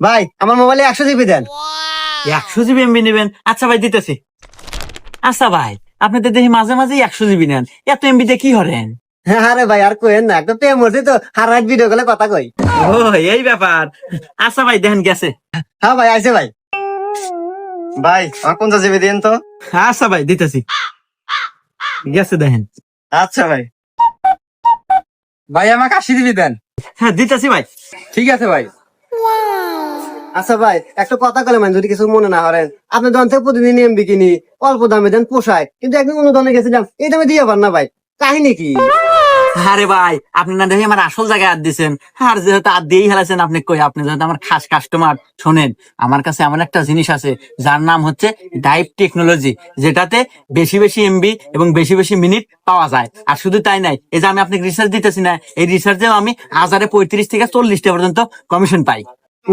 ভাই আমার মোবাইলে 100 জিবি দেন। 100 জিবি এমবি নেবেন? আচ্ছা ভাই দিতেছি। আচ্ছা ভাই, আপনি তো দেখি মাঝে মাঝে 100 জিবি নেন, এত এমবি দিয়ে কি করেন? আরে ভাই আর কোয়েন না, একটা প্রেম মরছি তো, হার রাত ভিডিও কলে কথা কই। ও এই ব্যাপার। আচ্ছা ভাই দেখেন গেছে। হ্যাঁ ভাই আইছে ভাই। ভাই আমার 50 জিবি দিন তো। আচ্ছা ভাই দিতেছি, গেছে দেখেন। আচ্ছা ভাই। ভাই আমাকে 80 জিবি দেন। হ্যাঁ দিতেছি ভাই। ঠিক আছে ভাই। আচ্ছা ভাই একটা কথা কলে মানে যদি কিছু মনে না করেন, আপনি দোকান থেকে প্রতিদিন এমবি কিনি, অল্প দামে দেন পোষায়, কিন্তু একদিন অন্য দোকানে গেছিলাম এই দামে দিয়ে পার না ভাই, কাহিনী কি? আরে ভাই আপনি না দেখি আমার আসল জায়গায় হাত দিয়েছেন, আর যেহেতু হাত দিয়েই হেলাছেন আপনি, কই আপনি যেহেতু আমার খাস কাস্টমার, শোনেন আমার কাছে এমন একটা জিনিস আছে যার নাম হচ্ছে ডাইভ টেকনোলজি, যেটাতে বেশি বেশি এমবি এবং বেশি বেশি মিনিট পাওয়া যায়। আর শুধু তাই নাই, এই যে আমি আপনাকে রিসার্চ দিতেছি না, এই রিসার্চেও আমি 1035 থেকে 40টা পর্যন্ত কমিশন পাই।